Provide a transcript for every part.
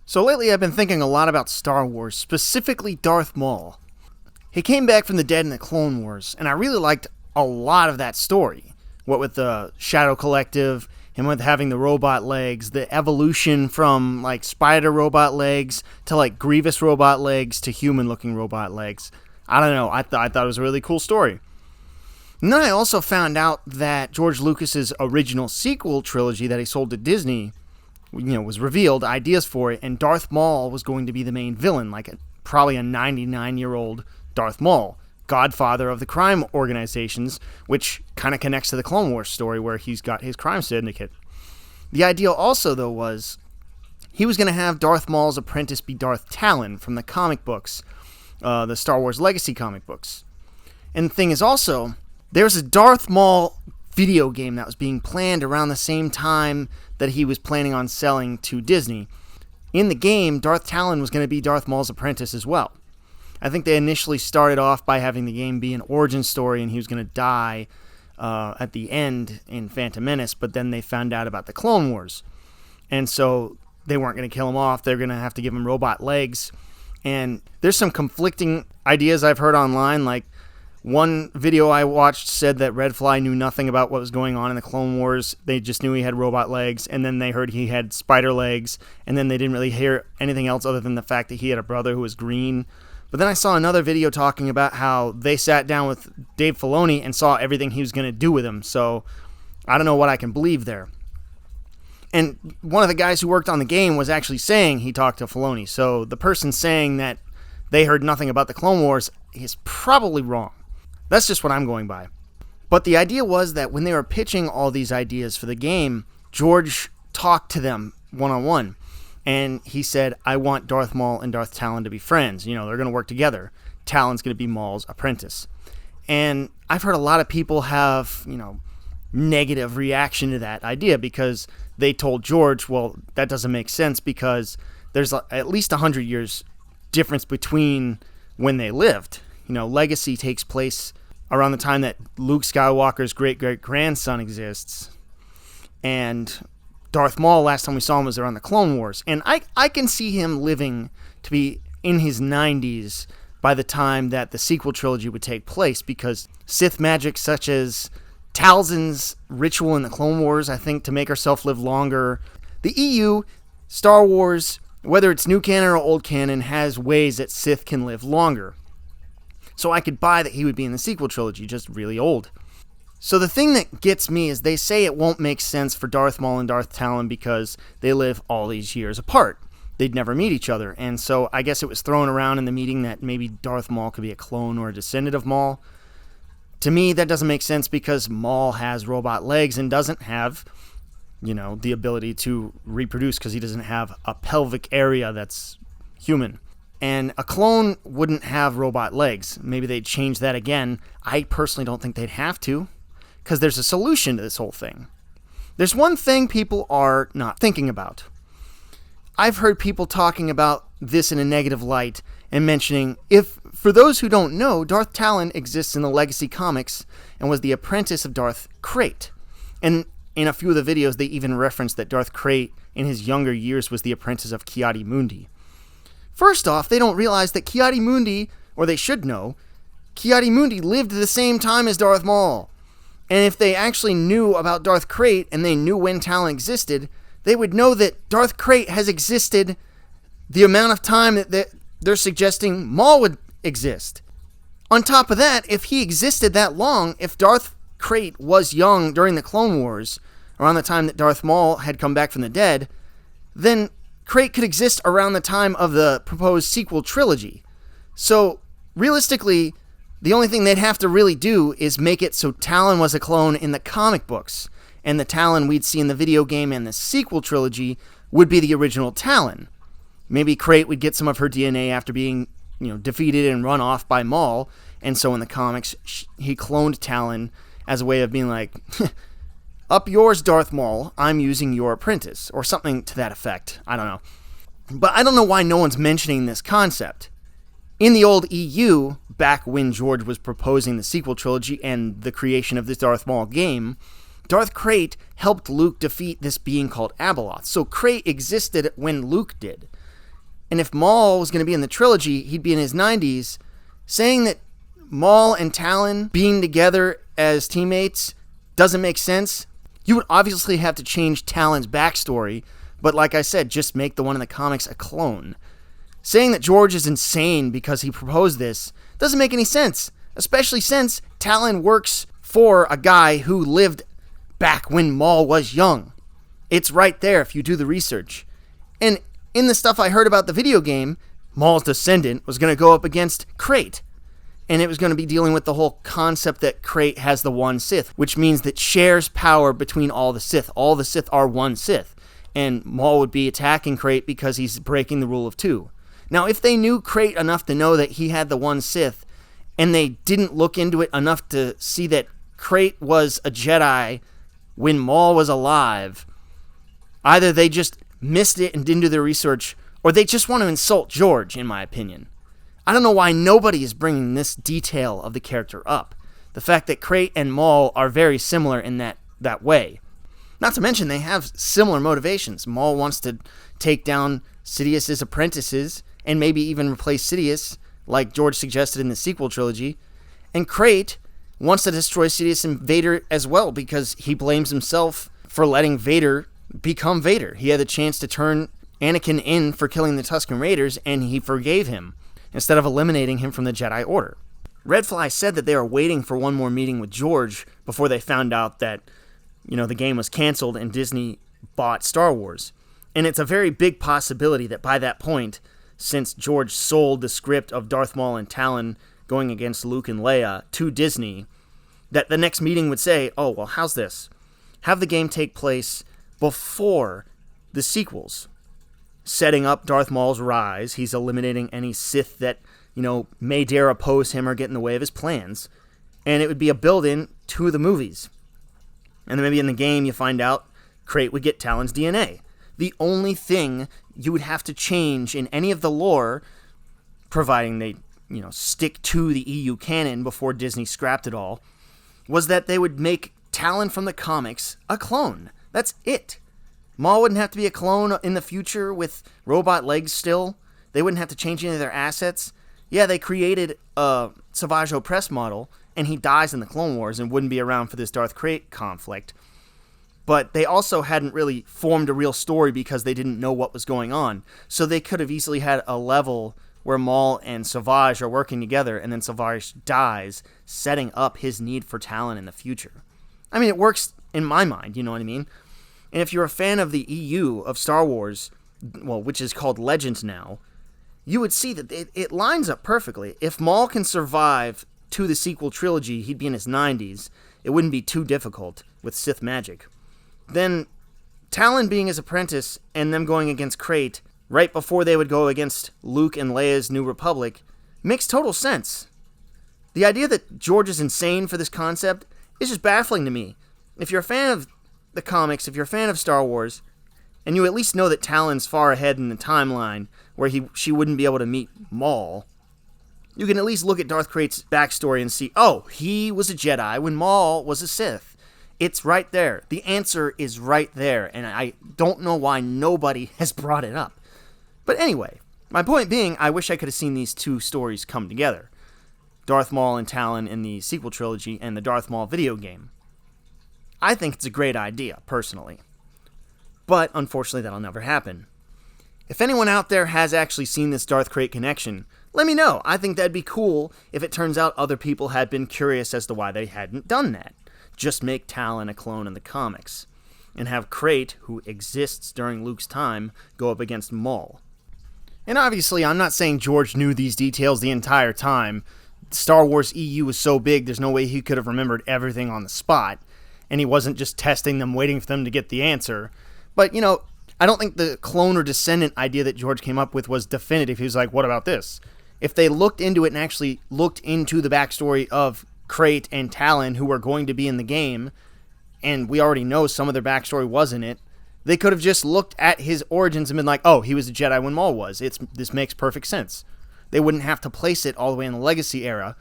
So lately I've been thinking a lot about Star Wars, specifically Darth Maul. He came back from the dead in the Clone Wars, and I really liked a lot of that story. What with the Shadow Collective, him with having the robot legs, the evolution from like spider robot legs to like Grievous robot legs to human looking robot legs. I don't know, I thought it was a really cool story. And then I also found out that George Lucas's original sequel trilogy that he sold to Disney, was revealed, ideas for it, and Darth Maul was going to be the main villain, probably a 99-year-old Darth Maul, godfather of the crime organizations, which kind of connects to the Clone Wars story where he's got his crime syndicate. The idea also, though, was he was going to have Darth Maul's apprentice be Darth Talon from the comic books, the Star Wars Legacy comic books. And the thing is also, there's a Darth Maul video game that was being planned around the same time that he was planning on selling to Disney. In the game, Darth Talon was going to be Darth Maul's apprentice as well. I think they initially started off by having the game be an origin story and he was going to die at the end in Phantom Menace, but then they found out about the Clone Wars. And so they weren't going to kill him off. They're going to have to give him robot legs. And there's some conflicting ideas I've heard online, like one video I watched said that Red Fly knew nothing about what was going on in the Clone Wars. They just knew he had robot legs, and then they heard he had spider legs, and then they didn't really hear anything else other than the fact that he had a brother who was green. But then I saw another video talking about how they sat down with Dave Filoni and saw everything he was going to do with him, so I don't know what I can believe there. And one of the guys who worked on the game was actually saying he talked to Filoni, so the person saying that they heard nothing about the Clone Wars is probably wrong. That's just what I'm going by. But the idea was that when they were pitching all these ideas for the game, George talked to them one-on-one. And he said, I want Darth Maul and Darth Talon to be friends. They're going to work together. Talon's going to be Maul's apprentice. And I've heard a lot of people have, negative reaction to that idea because they told George, well, that doesn't make sense because there's at least 100 years difference between when they lived. Legacy takes place around the time that Luke Skywalker's great-great-grandson exists. And Darth Maul, last time we saw him was around the Clone Wars. And I can see him living to be in his 90s by the time that the sequel trilogy would take place because Sith magic such as Talzin's ritual in the Clone Wars, I think, to make herself live longer. The EU, Star Wars, whether it's new canon or old canon, has ways that Sith can live longer. So I could buy that he would be in the sequel trilogy, just really old. So the thing that gets me is they say it won't make sense for Darth Maul and Darth Talon because they live all these years apart. They'd never meet each other. And so I guess it was thrown around in the meeting that maybe Darth Maul could be a clone or a descendant of Maul. To me, that doesn't make sense because Maul has robot legs and doesn't have, the ability to reproduce because he doesn't have a pelvic area that's human. And a clone wouldn't have robot legs. Maybe they'd change that again. I personally don't think they'd have to, because there's a solution to this whole thing. There's one thing people are not thinking about. I've heard people talking about this in a negative light and mentioning, for those who don't know, Darth Talon exists in the Legacy comics and was the apprentice of Darth Krayt. And in a few of the videos, they even referenced that Darth Krayt in his younger years was the apprentice of Ki-Adi-Mundi. First off, they don't realize that Ki-Adi-Mundi, or they should know, Ki-Adi-Mundi lived at the same time as Darth Maul. And if they actually knew about Darth Krayt and they knew when Talon existed, they would know that Darth Krayt has existed the amount of time that they're suggesting Maul would exist. On top of that, if he existed that long, if Darth Krayt was young during the Clone Wars, around the time that Darth Maul had come back from the dead, then Krayt could exist around the time of the proposed sequel trilogy. So, realistically, the only thing they'd have to really do is make it so Talon was a clone in the comic books, and the Talon we'd see in the video game and the sequel trilogy would be the original Talon. Maybe Krayt would get some of her DNA after being, defeated and run off by Maul, and so in the comics, he cloned Talon as a way of being like, up yours, Darth Maul, I'm using your apprentice, or something to that effect. I don't know. But I don't know why no one's mentioning this concept. In the old EU, back when George was proposing the sequel trilogy and the creation of this Darth Maul game, Darth Krayt helped Luke defeat this being called Abeloth. So Krayt existed when Luke did. And if Maul was going to be in the trilogy, he'd be in his 90s. Saying that Maul and Talon being together as teammates doesn't make sense. You would obviously have to change Talon's backstory, but like I said, just make the one in the comics a clone. Saying that George is insane because he proposed this doesn't make any sense, especially since Talon works for a guy who lived back when Maul was young. It's right there if you do the research. And in the stuff I heard about the video game, Maul's descendant was going to go up against Krayt. And it was going to be dealing with the whole concept that Krayt has the one Sith, which means that shares power between all the Sith. All the Sith are one Sith. And Maul would be attacking Krayt because he's breaking the rule of two. Now, if they knew Krayt enough to know that he had the one Sith, and they didn't look into it enough to see that Krayt was a Jedi when Maul was alive, either they just missed it and didn't do their research, or they just want to insult George, in my opinion. I don't know why nobody is bringing this detail of the character up. The fact that Krayt and Maul are very similar in that way. Not to mention they have similar motivations. Maul wants to take down Sidious's apprentices and maybe even replace Sidious, like George suggested in the sequel trilogy. And Krayt wants to destroy Sidious and Vader as well because he blames himself for letting Vader become Vader. He had the chance to turn Anakin in for killing the Tusken Raiders, and he forgave him instead of eliminating him from the Jedi Order. Redfly said that they were waiting for one more meeting with George before they found out that, the game was canceled and Disney bought Star Wars. And it's a very big possibility that by that point, since George sold the script of Darth Maul and Talon going against Luke and Leia to Disney, that the next meeting would say, oh, well, how's this? Have the game take place before the sequels, setting up Darth Maul's rise. He's eliminating any Sith that, may dare oppose him or get in the way of his plans. And it would be a build-in to the movies. And then maybe in the game you find out Krayt would get Talon's DNA. The only thing you would have to change in any of the lore, providing they, stick to the EU canon before Disney scrapped it all, was that they would make Talon from the comics a clone. That's it. Maul wouldn't have to be a clone in the future with robot legs still. They wouldn't have to change any of their assets. Yeah, they created a Savage Opress model, and he dies in the Clone Wars and wouldn't be around for this Darth Krayt conflict. But they also hadn't really formed a real story because they didn't know what was going on. So they could have easily had a level where Maul and Savage are working together, and then Savage dies, setting up his need for Talon in the future. I mean, it works in my mind, you know what I mean? And if you're a fan of the EU of Star Wars, well, which is called Legends now, you would see that it lines up perfectly. If Maul can survive to the sequel trilogy, he'd be in his 90s. It wouldn't be too difficult with Sith magic. Then Talon being his apprentice and them going against Krayt right before they would go against Luke and Leia's New Republic makes total sense. The idea that George is insane for this concept is just baffling to me. If you're a fan of the comics, if you're a fan of Star Wars, and you at least know that Talon's far ahead in the timeline where she wouldn't be able to meet Maul, you can at least look at Darth Krayt's backstory and see, oh, he was a Jedi when Maul was a Sith. It's right there. The answer is right there, and I don't know why nobody has brought it up. But anyway, my point being, I wish I could have seen these two stories come together. Darth Maul and Talon in the sequel trilogy and the Darth Maul video game. I think it's a great idea, personally. But, unfortunately, that'll never happen. If anyone out there has actually seen this Darth Krayt connection, let me know. I think that'd be cool if it turns out other people had been curious as to why they hadn't done that. Just make Talon a clone in the comics. And have Krayt, who exists during Luke's time, go up against Maul. And obviously, I'm not saying George knew these details the entire time. Star Wars EU was so big, there's no way he could have remembered everything on the spot. And he wasn't just testing them, waiting for them to get the answer. But, I don't think the clone or descendant idea that George came up with was definitive. He was like, what about this? If they looked into it and actually looked into the backstory of Krayt and Talon, who were going to be in the game, and we already know some of their backstory was in it, they could have just looked at his origins and been like, oh, he was a Jedi when Maul was. This makes perfect sense. They wouldn't have to place it all the way in the Legacy era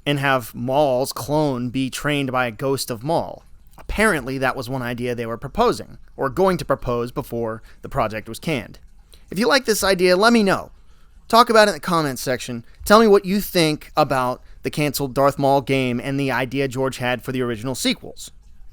and have Maul's clone be trained by a ghost of Maul. Apparently, that was one idea they were proposing, or going to propose before the project was canned. If you like this idea, let me know. Talk about it in the comments section. Tell me what you think about the canceled Darth Maul game and the idea George had for the original sequels.